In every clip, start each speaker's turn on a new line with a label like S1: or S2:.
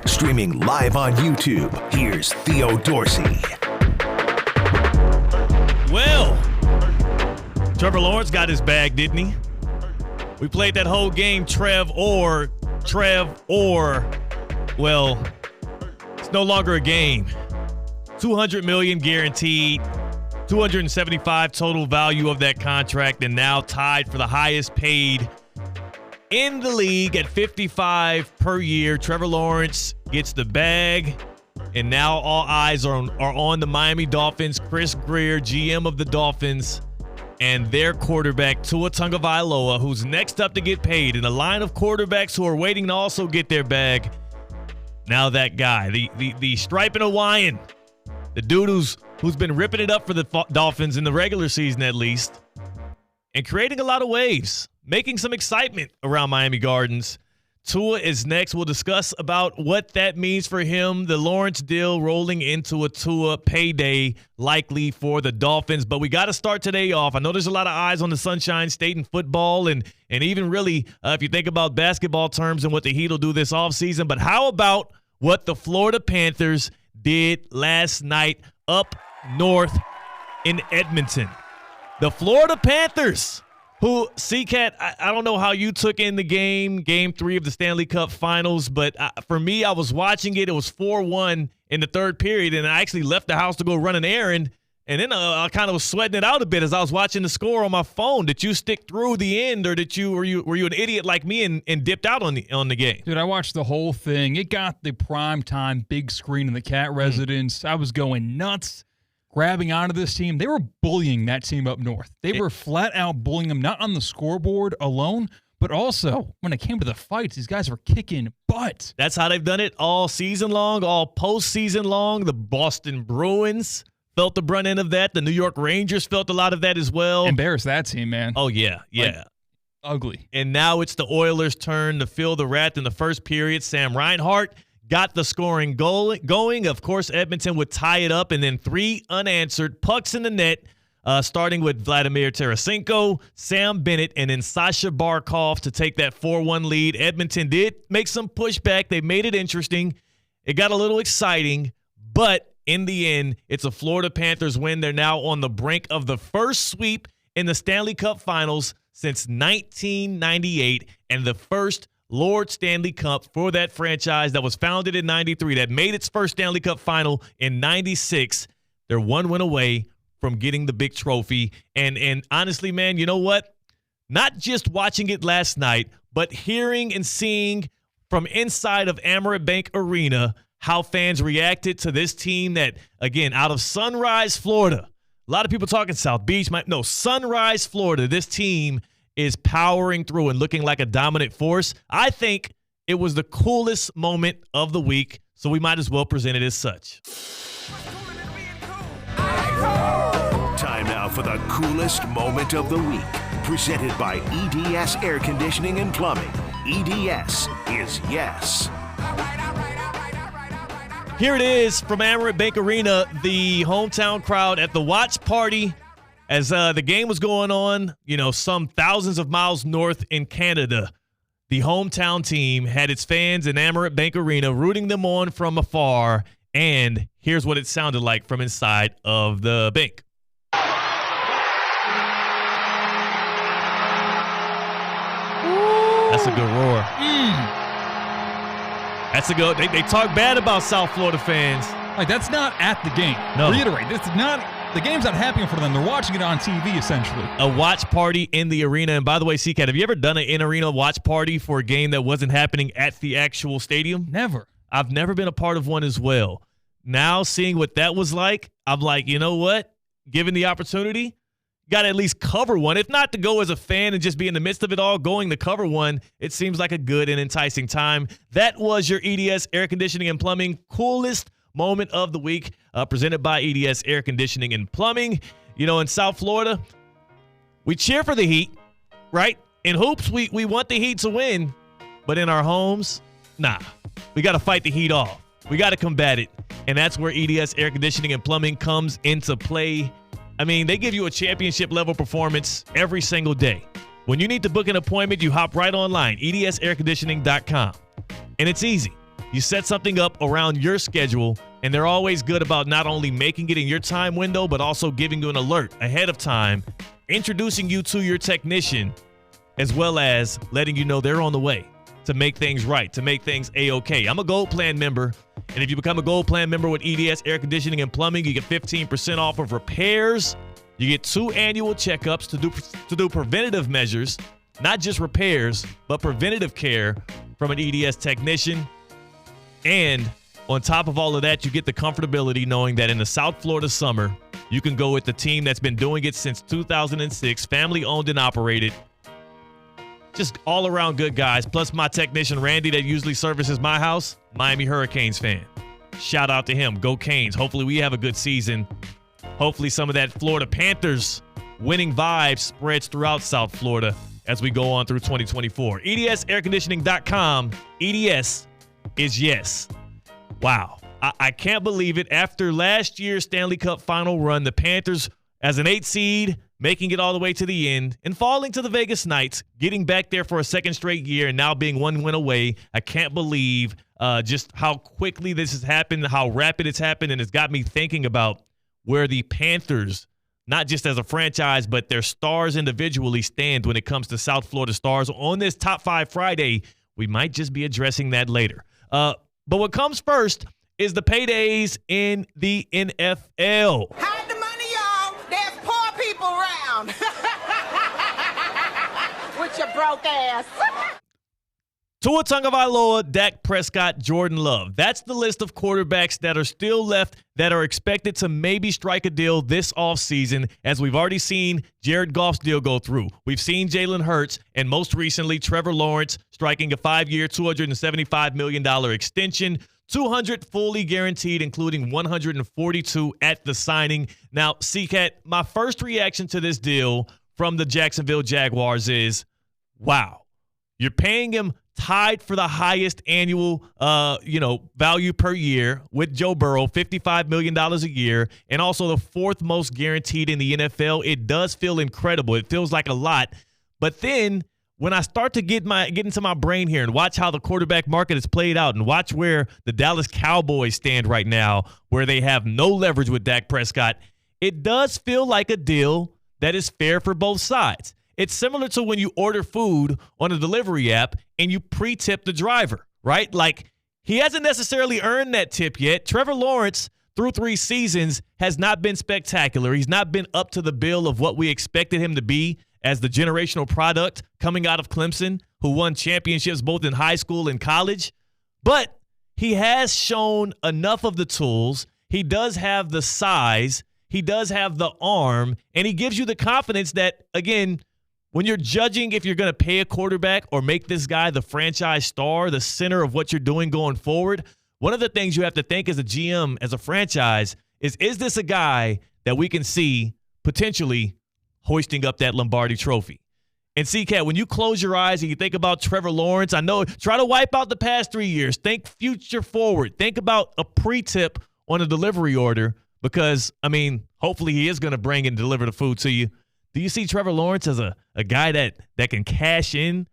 S1: Streaming live on YouTube, here's Theo Dorsey.
S2: Well, Trevor Lawrence got his bag, didn't he? We played that whole game, Trev or. Well, it's no longer a game. $200 million guaranteed, $275 total value of that contract, and now tied for the highest paid in the league at $55 per year. Trevor Lawrence gets the bag, and now all eyes are on the Miami Dolphins. Chris Grier, GM of the Dolphins, and their quarterback, Tua Tagovailoa, who's next up to get paid. In a line of quarterbacks who are waiting to also get their bag. Now that guy, the striping Hawaiian, the dude who's been ripping it up for the Dolphins in the regular season at least, and creating a lot of waves, making some excitement around Miami Gardens. Tua is next. We'll discuss about what that means for him, the Lawrence deal rolling into a Tua payday likely for the Dolphins. But we got to start today off. I know there's a lot of eyes on the Sunshine State in football and even really if you think about basketball terms and what the Heat will do this offseason. But how about what the Florida Panthers did last night up north in Edmonton? The Florida Panthers, who, CKatt, I don't know how you took in the game 3 of the Stanley Cup Finals, but for me, I was watching it. It was 4-1 in the third period, and I actually left the house to go run an errand, and then I kind of was sweating it out a bit as I was watching the score on my phone. Did you stick through the end, or were you an idiot like me and dipped out on the game?
S3: Dude, I watched the whole thing. It got the prime time big screen in the CKatt residence. I was going nuts. Grabbing onto this team. They were bullying that team up north. They were flat out bullying them, not on the scoreboard alone, but also when it came to the fights, these guys were kicking butt.
S2: That's how they've done it all season long, all postseason long. The Boston Bruins felt the brunt end of that. The New York Rangers felt a lot of that as well.
S3: Embarrassed that team, man.
S2: Oh, yeah.
S3: Like, ugly.
S2: And now it's the Oilers' turn to feel the wrath in the first period. Sam Reinhart got the scoring going. Of course, Edmonton would tie it up, and then 3 unanswered pucks in the net, starting with Vladimir Tarasenko, Sam Bennett, and then Sasha Barkov to take that 4-1 lead. Edmonton did make some pushback. They made it interesting. It got a little exciting, but in the end, it's a Florida Panthers win. They're now on the brink of the first sweep in the Stanley Cup Finals since 1998, and the first Lord Stanley Cup for that franchise that was founded in 93, that made its first Stanley Cup final in 96. They're 1 win away from getting the big trophy. And honestly, man, you know what? Not just watching it last night, but hearing and seeing from inside of Amerant Bank Arena how fans reacted to this team that, again, out of Sunrise, Florida. A lot of people talking South Beach. Sunrise, Florida. This team is powering through and looking like a dominant force. I think it was the coolest moment of the week, so we might as well present it as such.
S1: Time now for the coolest moment of the week. Presented by EDS Air Conditioning and Plumbing. EDS is yes.
S2: Here it is from Amerant Bank Arena, the hometown crowd at the watch party as the game was going on, some thousands of miles north in Canada. The hometown team had its fans in Amerant Bank Arena rooting them on from afar, and here's what it sounded like from inside of the bank. That's a good roar. That's a good. They talk bad about South Florida fans.
S3: Like, that's not at the game.
S2: No.
S3: Reiterate, this is not. The game's not happening for them. They're watching it on TV, essentially.
S2: A watch party in the arena. And by the way, CKatt, have you ever done an in-arena watch party for a game that wasn't happening at the actual stadium?
S3: Never.
S2: I've never been a part of one as well. Now, seeing what that was like, I'm like, you know what? Given the opportunity, got to at least cover one. If not to go as a fan and just be in the midst of it all, going to cover one, it seems like a good and enticing time. That was your EDS Air Conditioning and Plumbing coolest moment of the week, presented by EDS Air Conditioning and Plumbing. In South Florida, we cheer for the Heat, right? In hoops, we want the Heat to win, but in our homes, nah. We got to fight the Heat off. We got to combat it, and that's where EDS Air Conditioning and Plumbing comes into play. I mean, they give you a championship-level performance every single day. When you need to book an appointment, you hop right online, edsairconditioning.com, and it's easy. You set something up around your schedule, and they're always good about not only making it in your time window, but also giving you an alert ahead of time, introducing you to your technician, as well as letting you know they're on the way to make things right, to make things A-OK. I'm a Gold Plan member, and if you become a Gold Plan member with EDS Air Conditioning and Plumbing, you get 15% off of repairs. You get 2 annual checkups to do preventative measures, not just repairs, but preventative care from an EDS technician. And on top of all of that, you get the comfortability knowing that in the South Florida summer, you can go with the team that's been doing it since 2006, family owned and operated. Just all around good guys. Plus my technician, Randy, that usually services my house, Miami Hurricanes fan. Shout out to him. Go Canes. Hopefully we have a good season. Hopefully some of that Florida Panthers winning vibe spreads throughout South Florida as we go on through 2024. EDSairconditioning.com. EDS is yes. Wow. I can't believe it. After last year's Stanley Cup final run, the Panthers, as an 8 seed, making it all the way to the end and falling to the Vegas Knights, getting back there for a second straight year and now being 1 win away. I can't believe just how quickly this has happened, how rapid it's happened, and it's got me thinking about where the Panthers, not just as a franchise, but their stars individually stand when it comes to South Florida stars. On this Top 5 Friday, we might just be addressing that later. But what comes first is the paydays in the NFL.
S4: Hide the money, y'all. There's poor people around. With your broke ass.
S2: Tua Tagovailoa, Dak Prescott, Jordan Love. That's the list of quarterbacks that are still left that are expected to maybe strike a deal this offseason, as we've already seen Jared Goff's deal go through. We've seen Jalen Hurts, and most recently Trevor Lawrence striking a 5-year, $275 million extension, $200 fully guaranteed, including $142 at the signing. Now, CKatt, my first reaction to this deal from the Jacksonville Jaguars is, wow, you're paying him tied for the highest annual value per year with Joe Burrow, $55 million a year, and also the 4th most guaranteed in the NFL. It does feel incredible. It feels like a lot. But then when I start to get into my brain here and watch how the quarterback market is played out and watch where the Dallas Cowboys stand right now, where they have no leverage with Dak Prescott, it does feel like a deal that is fair for both sides. It's similar to when you order food on a delivery app and you pre-tip the driver, right? Like, he hasn't necessarily earned that tip yet. Trevor Lawrence, through 3 seasons, has not been spectacular. He's not been up to the bill of what we expected him to be as the generational product coming out of Clemson, who won championships both in high school and college. But he has shown enough of the tools. He does have the size. He does have the arm. And he gives you the confidence that, again, when you're judging if you're going to pay a quarterback or make this guy the franchise star, the center of what you're doing going forward, one of the things you have to think as a GM, as a franchise, is this a guy that we can see potentially hoisting up that Lombardi trophy? And CKatt, when you close your eyes and you think about Trevor Lawrence, I know, try to wipe out the past 3 years. Think future forward. Think about a pre-tip on a delivery order because, I mean, hopefully he is going to bring and deliver the food to you. Do you see Trevor Lawrence as a guy that can cash in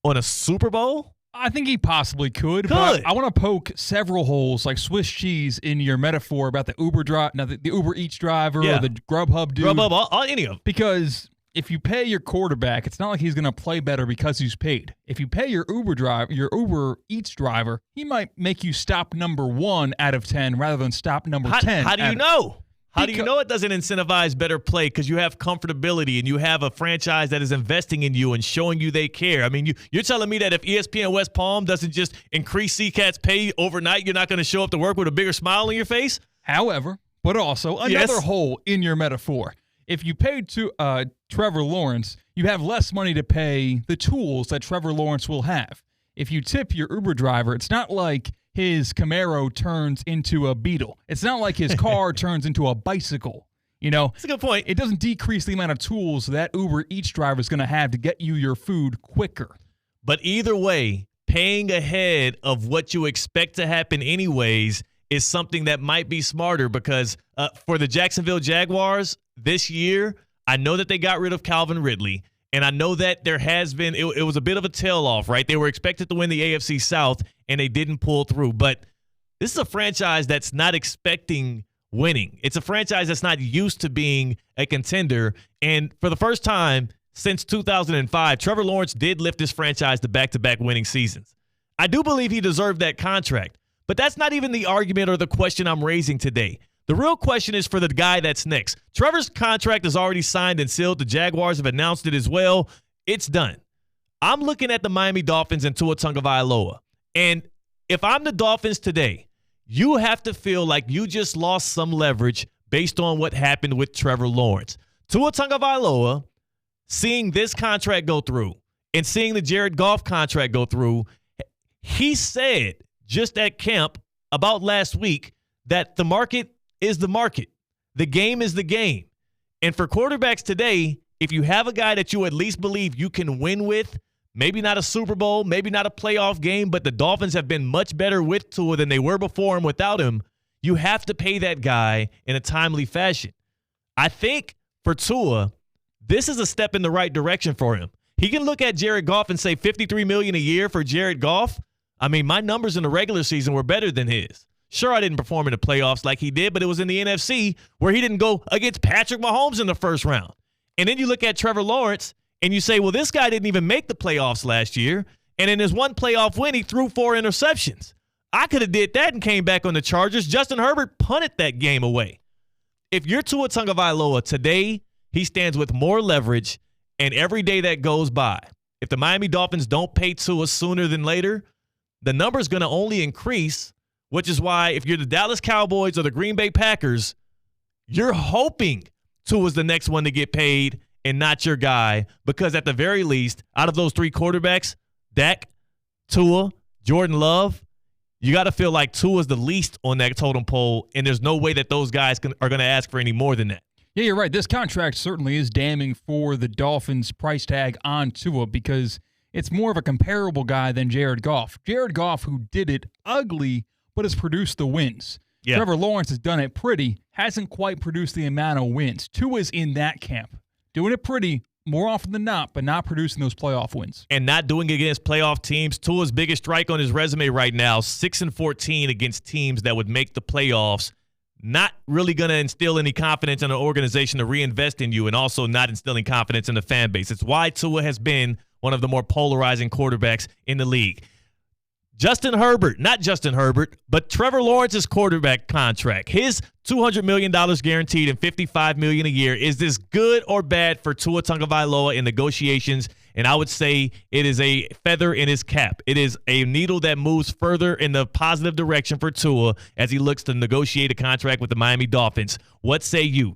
S2: on a Super Bowl?
S3: I think he possibly could. But I want to poke several holes like Swiss cheese in your metaphor about the Uber the Uber Eats driver or the Grubhub dude.
S2: Grubhub, any of them.
S3: Because if you pay your quarterback, it's not like he's going to play better because he's paid. If you pay your Uber Eats driver, he might make you stop number 1 out of 10 rather than stop number 10.
S2: How do you know? How do you know it doesn't incentivize better play? Because you have comfortability and you have a franchise that is investing in you and showing you they care. I mean, you're telling me that if ESPN West Palm doesn't just increase CKatt's pay overnight, you're not going to show up to work with a bigger smile on your face?
S3: However, but also another hole in your metaphor. If you paid to Trevor Lawrence, you have less money to pay the tools that Trevor Lawrence will have. If you tip your Uber driver, it's not like his Camaro turns into a Beetle. It's not like his car turns into a bicycle. You know,
S2: that's a good point.
S3: It doesn't decrease the amount of tools that Uber Eats driver is going to have to get you your food quicker.
S2: But either way, paying ahead of what you expect to happen anyways is something that might be smarter because for the Jacksonville Jaguars this year, I know that they got rid of Calvin Ridley. And I know that there has been, it was a bit of a tell-off, right? They were expected to win the AFC South, and they didn't pull through. But this is a franchise that's not expecting winning. It's a franchise that's not used to being a contender. And for the first time since 2005, Trevor Lawrence did lift this franchise to back-to-back winning seasons. I do believe he deserved that contract, but that's not even the argument or the question I'm raising today. The real question is for the guy that's next. Trevor's contract is already signed and sealed. The Jaguars have announced it as well. It's done. I'm looking at the Miami Dolphins and Tua Tagovailoa. And if I'm the Dolphins today, you have to feel like you just lost some leverage based on what happened with Trevor Lawrence. Tua Tagovailoa, seeing this contract go through and seeing the Jared Goff contract go through, he said just at camp about last week that the market is the market. The game is the game. And for quarterbacks today, if you have a guy that you at least believe you can win with, maybe not a Super Bowl, maybe not a playoff game, but the Dolphins have been much better with Tua than they were before and without him, you have to pay that guy in a timely fashion. I think for Tua, this is a step in the right direction for him. He can look at Jared Goff and say $53 million a year for Jared Goff. I mean, my numbers in the regular season were better than his. Sure, I didn't perform in the playoffs like he did, but it was in the NFC where he didn't go against Patrick Mahomes in the first round. And then you look at Trevor Lawrence and you say, well, this guy didn't even make the playoffs last year. And in his one playoff win, he threw 4 interceptions. I could have did that and came back on the Chargers. Justin Herbert punted that game away. If you're Tua Tagovailoa today, he stands with more leverage, and every day that goes by, if the Miami Dolphins don't pay Tua sooner than later, the number's going to only increase, which is why if you're the Dallas Cowboys or the Green Bay Packers, you're hoping Tua's the next one to get paid and not your guy, because at the very least, out of those 3 quarterbacks, Dak, Tua, Jordan Love, you got to feel like Tua's the least on that totem pole, and there's no way that those guys are going to ask for any more than that.
S3: Yeah, you're right. This contract certainly is damning for the Dolphins' price tag on Tua because it's more of a comparable guy than Jared Goff. Jared Goff, who did it ugly, but has produced the wins. Yeah. Trevor Lawrence has done it pretty, hasn't quite produced the amount of wins. Tua's in that camp, doing it pretty more often than not, but not producing those playoff wins.
S2: And not doing it against playoff teams. Tua's biggest strike on his resume right now, 6-14 against teams that would make the playoffs. Not really going to instill any confidence in an organization to reinvest in you, and also not instilling confidence in the fan base. It's why Tua has been one of the more polarizing quarterbacks in the league. Justin Herbert, not Justin Herbert, but Trevor Lawrence's quarterback contract, his $200 million guaranteed and $55 million a year. Is this good or bad for Tua Tagovailoa in negotiations? And I would say it is a feather in his cap. It is a needle that moves further in the positive direction for Tua as he looks to negotiate a contract with the Miami Dolphins. What say you?